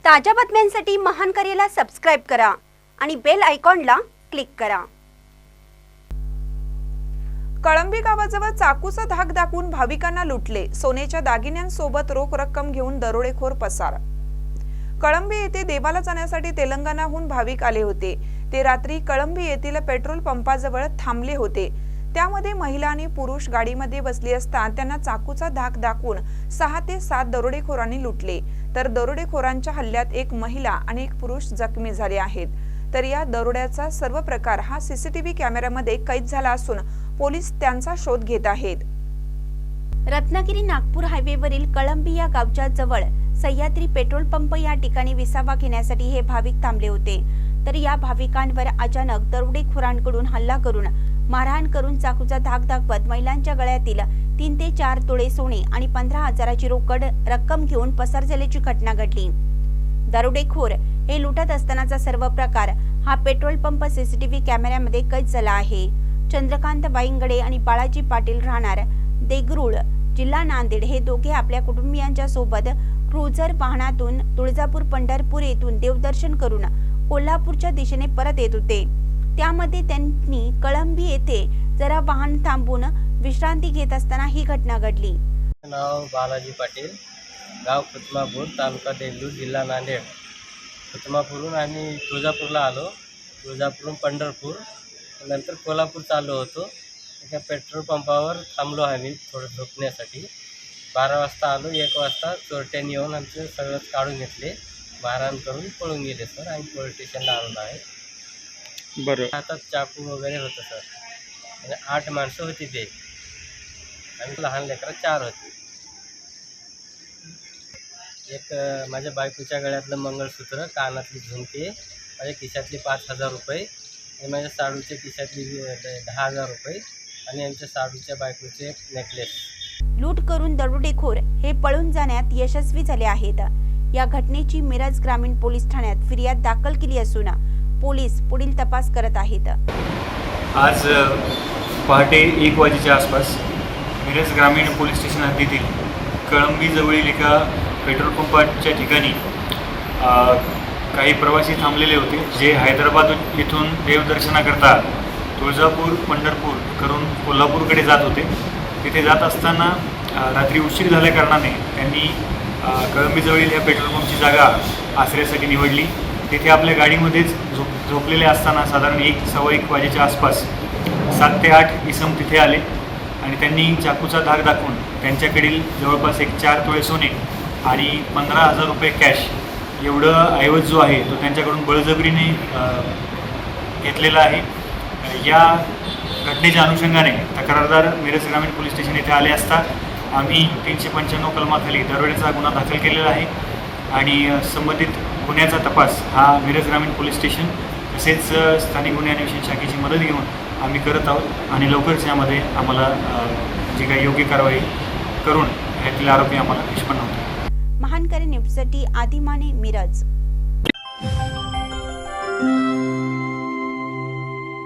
ताज्या बातम्यांसाठी महानकरेला सबस्क्राइब करा आणि बेल आयकॉनला क्लिक करा। कळंबी गावाजवळ चाकूचा धाक दाखवून भाविकांना लुटले। सोन्याच्या दागिन्यांसोबत रोख रक्कम घेऊन दरोडेखोर पसार। कळंबी येथे देवाला जाण्यासाठी तेलंगणाहून भाविक आले होते। ते रात्री कळंबी येथील पेट्रोल पंपाजवळ थांबले होते। त्यामध्ये महिला आणि पुरुष गाडीमध्ये बसले असता त्यांना चाकूचा धाक दाखवून 6 ते 7 दरोडेखोरांनी लुटले। तर दरोडेखोरांच्या हल्ल्यात एक महिला आणि एक पुरुष जखमी झाले आहेत। तर या दरोड्याचा सर्व प्रकार हा सीसीटीव्ही कॅमेऱ्यामध्ये कैद झाला असून पोलीस त्यांचा शोध घेत आहेत। रत्नागिरी नागपूर हायवेवरील कळंबी या गावच्या जवळ सह्याद्री पेट्रोल पंप या ठिकाणी विसावा घेण्यासाठी हे भाविक थांबले होते। तर या भाविकांवर अचानक दरोडेखोरांकडून हल्ला करून मारहाण करून चाकूचा धाक दाखवत महिलांच्या गळ्यातील 3 ते 4 तोळे सोने आणि 15,000ची रोकड रक्कम घेऊन पसार झाल्याची घटना घडली। दरोडेखोर हे लुटत असतानाचा सर्व प्रकार हा पेट्रोल पंप सीसीटीव्ही कॅमेऱ्यामध्ये कैद झाला आहे। चंद्रकांत वाईंगडे आणि बाळाजी पाटील राहणार देगरूळ जिल्हा नांदेड हे दोघे आपल्या कुटुंबियांच्या सोबत क्रुझर वाहनातून तुळजापूर पंढरपूर येथून देवदर्शन करून कोल्हापूरच्या दिशेने परत येत होते। त्यामध्ये त्यांनी कळंबी येथे जरा वाहन थांबून विश्रांती घेत असताना ही घटना घडली। नाव बाळाजी पाटील, गाव कुतमापूर, तालुका देगलूर, जिल्हा नांदेड। कुतमापूरहून आम्ही तुळजापूरला आलो। तुळजापूरहून पंढरपूर, नंतर कोल्हापूर चाललो होतो। एका पेट्रोल पंपावर थांबलो आम्ही थोडं झोपण्यासाठी। 12 वाजता आलो। 1 वाजता चोरट्यांनी येऊन आमचं सगळंच काढून घेतले, मारहाण करून पळून गेले सर। आम्ही पोलीस स्टेशनला आलेलो आहे। बरं, हातात चाकू वगैरे होतं सर। म्हणजे 8 माणसं होती ते, आणि लहान लेकरं 4 होती। एक माझ्या बायकोच्या गळ्यातलं मंगळसूत्र, कानातली झुमके, माझ्या खिशातले 5,000 रुपये आणि माझ्या साडूच्या खिशातली 10,000 रुपये आणि आमच्या साडूच्या बायकोचे एक नेकलेस। लूट करून दरोडेखोर हे पळून जाण्यात यशस्वी झाले आहेत। या घटनेची मिरज ग्रामीण पोलीस ठाण्यात फिर्याद दाखल केली असून पोलीस पुढील तपास करत आहेत। आज पहाटे 1 वाजेच्या आसपास मिरज ग्रामीण पोलीस स्टेशन हद्दीतील कळंबी जवळील एका पेट्रोल पंपाच्या ठिकाणी काही प्रवासी थांबलेले होते, जे हैदराबाद येथून देवदर्शनाकरता तुळजापूर पंढरपूर करून कोल्हापूरकडे जात होते। तिथे जात असताना रात्री उशीर झाल्या कारणाने त्यांनी कळंबीजवळील या पेट्रोल पंपची जागा आश्रयासाठी निवडली। तिथे आपल्या गाडीमध्येच झोपलेले असताना साधारण 1-1:15 वाजेच्या आसपास 7 ते 8 इसम तिथे आले आणि त्यांनी चाकूचा धाक दाखवून त्यांच्याकडील जवळपास 4 तोळे सोने आणि 15,000 रुपये कॅश एवढं ऐवज जो आहे तो त्यांच्याकडून बळजबरीने घेतलेला आहे। या घटनेच्या अनुषंगाने तक्रारदार मिरज ग्रामीण पोलीस स्टेशन येथे आले असता आम्ही 395 कलमाखाली दरोड्याचा गुन्हा दाखल केलेला आहे आणि संबंधित गुन्ह्याचा तपास हा मिरज ग्रामीण पोलीस स्टेशन तसेच स्थानिक गुन्हे अन्वेषण शाखेची मदत घेऊन आम्ही करत आहोत आणि लवकरच यामध्ये आम्हाला जी काही योग्य कारवाई करून यातील आरोपी आम्हाला निष्पन्न होतील। महानकरे न्यूजसाठी आदिमाने मिरज।